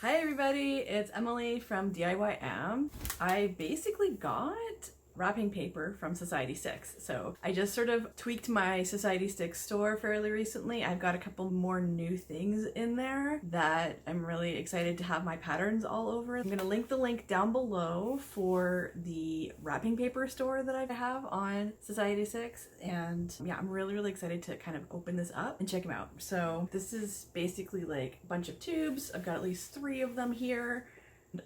Hi everybody, it's Emily from D.I.Y. I basically got wrapping paper from Society6. So I just sort of tweaked my Society6 store fairly recently. I've got a couple more new things in there that I'm really excited to have my patterns all over. I'm gonna link the link down below for the wrapping paper store that I have on Society6. And yeah, I'm really excited to kind of open this up and check them out. So this is basically like a bunch of tubes. I've got at least 3 of them here.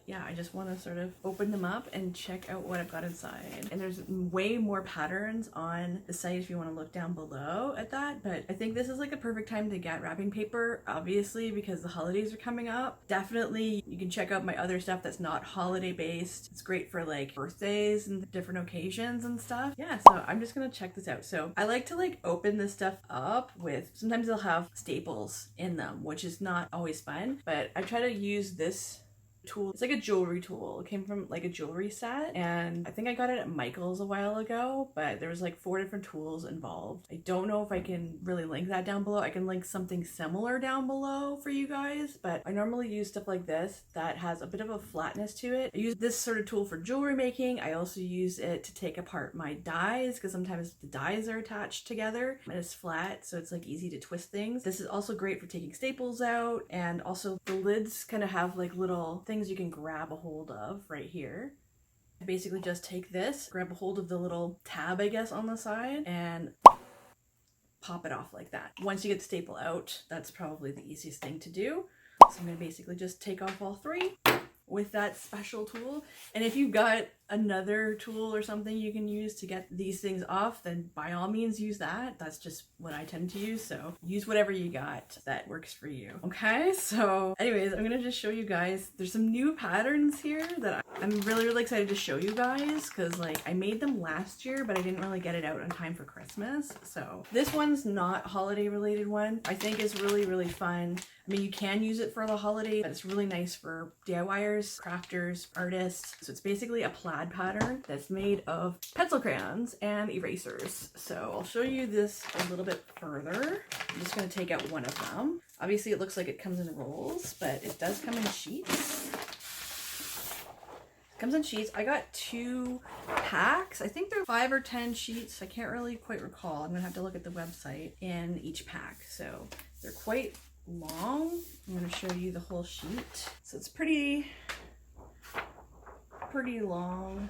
Yeah, I just want to sort of open them up and check out what I've got inside. And there's way more patterns on the site if you want to look down below at that. But I think this is like the perfect time to get wrapping paper, obviously, because the holidays are coming up. Definitely, you can check out my other stuff that's not holiday based. It's great for like birthdays and different occasions and stuff. Yeah, so I'm just gonna check this out. So I like to like open this stuff up with, sometimes they'll have staples in them, which is not always fun. But I try to use this tool. It's like a jewelry tool. It came from like a jewelry set, and I think I got it at Michael's a while ago, but there was like 4 different tools involved. I don't know if I can really link that down below. I can link something similar down below for you guys, but I normally use stuff like this that has a bit of a flatness to it. I use this sort of tool for jewelry making. I also use it to take apart my dies because sometimes the dies are attached together and it's flat, so it's like easy to twist things. This is also great for taking staples out, and also the lids kind of have like little things you can grab a hold of right here. I basically just take this, grab a hold of the little tab, I guess, on the side, and pop it off like that. Once you get the staple out, that's probably the easiest thing to do. So I'm gonna basically just take off all 3 with that special tool. And if you've got another tool or something you can use to get these things off, then by all means use that. That's just what I tend to use, so use whatever you got that works for you. Okay, so anyways, I'm gonna just show you guys, there's some new patterns here that I'm really excited to show you guys, because like I made them last year but I didn't really get it out on time for Christmas. So this one's not holiday related one. I think is really fun. I mean, you can use it for the holiday, but it's really nice for DIYers, crafters, artists. So it's basically a plaid pattern that's made of pencil crayons and erasers. So I'll show you this a little bit further. I'm just going to take out one of them. Obviously it looks like it comes in rolls, but it does come in sheets. It comes in sheets. I got 2 packs. I think they're 5 or 10 sheets. I can't really quite recall. I'm going to have to look at the website in each pack. So they're quite long. I'm going to show you the whole sheet. So it's pretty long.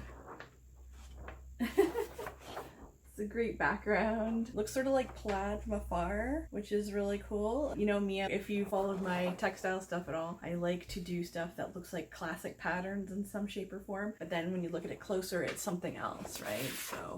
It's a great background. Looks sort of like plaid from afar, which is really cool. You know me, if you followed my textile stuff at all, I like to do stuff that looks like classic patterns in some shape or form, but then when you look at it closer, it's something else, right? So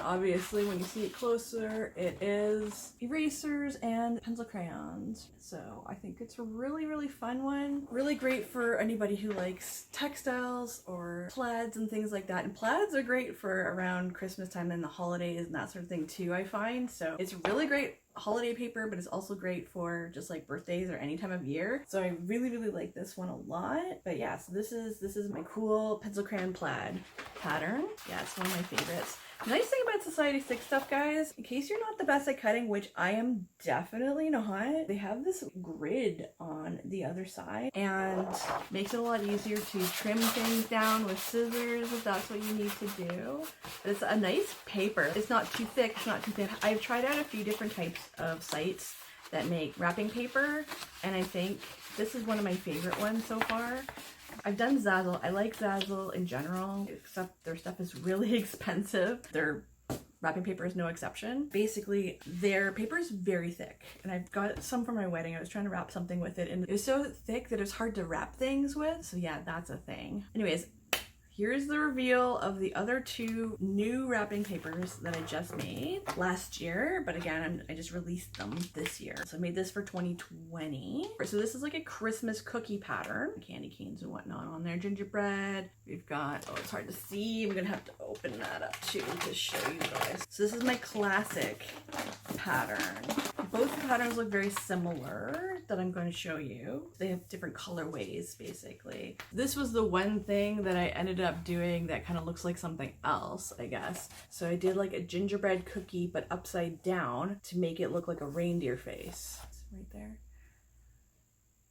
obviously when you see it closer, it is erasers and pencil crayons. So I think it's a really fun one. Really great for anybody who likes textiles or plaids and things like that. And plaids are great for around Christmas time and the holidays and that sort of thing too, I find. So it's really great holiday paper, but it's also great for just like birthdays or any time of year. So I really like this one a lot. But yeah, so this is my cool pencil crayon plaid pattern. Yeah, it's one of my favorites. The nice thing about Society6 stuff, guys, in case you're not the best at cutting, which I am definitely not, they have this grid on the other side and makes it a lot easier to trim things down with scissors if that's what you need to do. But it's a nice paper. It's not too thick, it's not too thin. I've tried out a few different types of sites that make wrapping paper, and I think this is one of my favorite ones so far. I've done Zazzle. I like Zazzle in general, except their stuff is really expensive. Their wrapping paper is no exception. Basically, their paper is very thick, and I've got some for my wedding. I was trying to wrap something with it, and it was so thick that it's hard to wrap things with. So yeah, that's a thing. Anyways, here's the reveal of the other 2 new wrapping papers that I just made last year, but again, I just released them this year. So I made this for 2020. So this is like a Christmas cookie pattern. Candy canes and whatnot on there, gingerbread. We've got, oh, it's hard to see. I'm gonna have to open that up too to show you guys. So this is my classic pattern. Both patterns look very similar that I'm going to show you. They have different colorways, basically. This was the one thing that I ended up doing that kind of looks like something else, I guess. So I did like a gingerbread cookie, but upside down to make it look like a reindeer face. It's right there.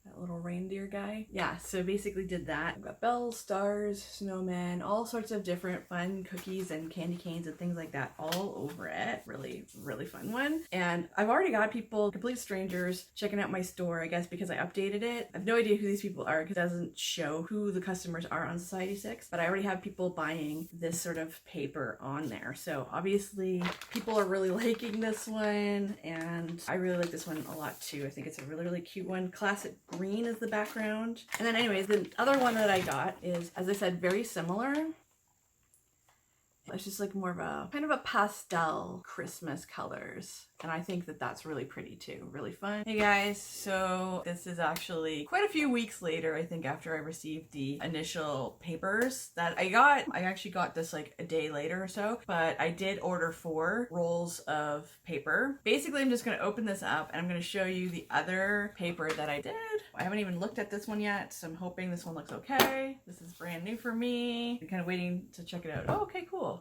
That little little reindeer guy. Yeah, so basically did that. I've got bells, stars, snowmen, all sorts of different fun cookies and candy canes and things like that all over it. Really, really fun one. And I've already got people, complete strangers, checking out my store, I guess because I updated it. I have no idea who these people are because it doesn't show who the customers are on Society6, but I already have people buying this sort of paper on there. So obviously people are really liking this one, and I really like this one a lot too. I think it's a really, really cute one. Classic green is the background. And then anyways, the other one that I got is, as I said, very similar. It's just like more of a kind of a pastel Christmas colors. And I think that that's really pretty too. Really fun. Hey guys, so this is actually quite a few weeks later, I think, after I received the initial papers that I got. I actually got this like a day later or so, but I did order 4 rolls of paper. Basically, I'm just going to open this up and I'm going to show you the other paper that I did. I haven't even looked at this one yet, so I'm hoping this one looks okay. This is brand new for me. I'm kind of waiting to check it out. Oh, okay, cool.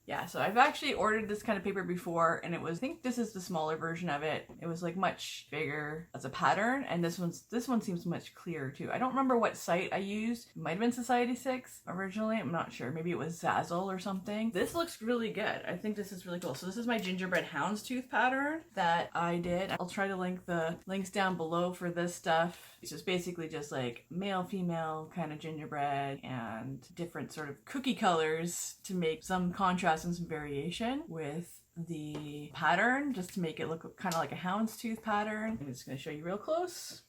Yeah, so I've actually ordered this kind of paper before, and it was, I think this is the smaller version of it. It was like much bigger as a pattern, and this one seems much clearer too. I don't remember what site I used. It might have been Society6 originally. I'm not sure. Maybe it was Zazzle or something. This looks really good. I think this is really cool. So this is my gingerbread houndstooth pattern that I did. I'll try to link the links down below for this stuff. It's just basically just like male, female kind of gingerbread and different sort of cookie colors to make some contrast and some variation with the pattern, just to make it look kind of like a houndstooth pattern. I'm just going to show you real close.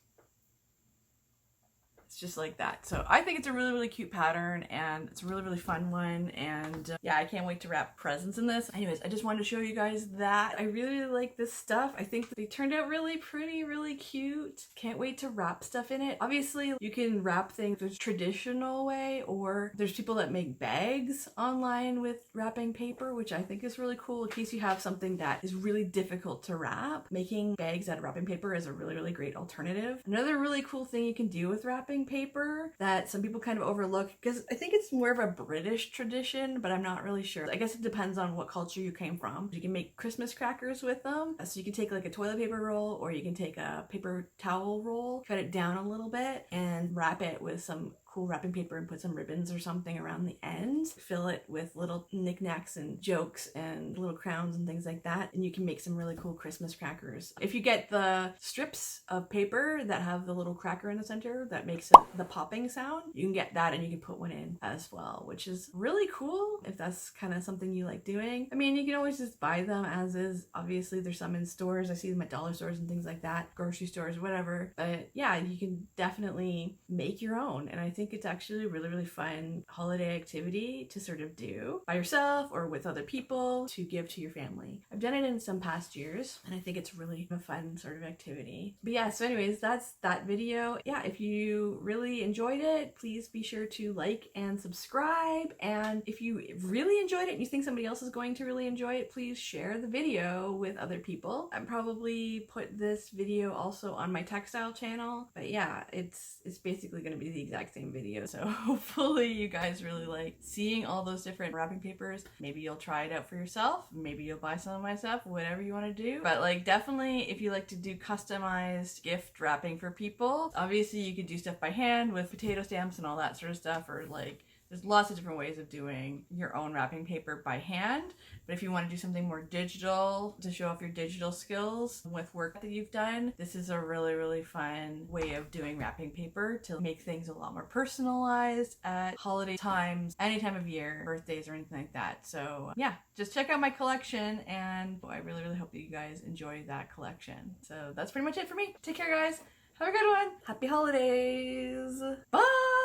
It's just like that. So I think it's a really, really cute pattern, and it's a really, really fun one. And yeah, I can't wait to wrap presents in this. Anyways, I just wanted to show you guys that. I really, really like this stuff. I think they turned out really pretty, really cute. Can't wait to wrap stuff in it. Obviously, you can wrap things the traditional way, or there's people that make bags online with wrapping paper, which I think is really cool in case you have something that is really difficult to wrap. Making bags out of wrapping paper is a really, really great alternative. Another really cool thing you can do with wrapping paper that some people kind of overlook, because I think it's more of a British tradition, but I'm not really sure. I guess it depends on what culture you came from. You can make Christmas crackers with them. So you can take like a toilet paper roll, or you can take a paper towel roll, cut it down a little bit, and wrap it with some cool wrapping paper and put some ribbons or something around the ends. Fill it with little knickknacks and jokes and little crowns and things like that, and you can make some really cool Christmas crackers. If you get the strips of paper that have the little cracker in the center that makes it the popping sound, you can get that and you can put one in as well, which is really cool if that's kind of something you like doing. I mean, you can always just buy them as is. Obviously, there's some in stores. I see them at dollar stores and things like that, grocery stores, whatever. But yeah, you can definitely make your own, and I think it's actually a really, really fun holiday activity to sort of do by yourself or with other people to give to your family. I've done it in some past years, and I think it's really a fun sort of activity. But yeah, so anyways, that's that video. Yeah, if you really enjoyed it, please be sure to like and subscribe. And if you really enjoyed it and you think somebody else is going to really enjoy it, please share the video with other people. I'll probably put this video also on my textile channel. But yeah, it's basically going to be the exact same video. So hopefully you guys really like seeing all those different wrapping papers. Maybe you'll try it out for yourself. Maybe you'll buy some of my stuff, whatever you want to do. But like definitely if you like to do customized gift wrapping for people, obviously you could do stuff by hand with potato stamps and all that sort of stuff, or like there's lots of different ways of doing your own wrapping paper by hand. But if you want to do something more digital to show off your digital skills with work that you've done, this is a really, really fun way of doing wrapping paper to make things a lot more personalized at holiday times, any time of year, birthdays or anything like that. So yeah, just check out my collection, and I really, really hope that you guys enjoy that collection. So that's pretty much it for me. Take care, guys. Have a good one. Happy holidays. Bye.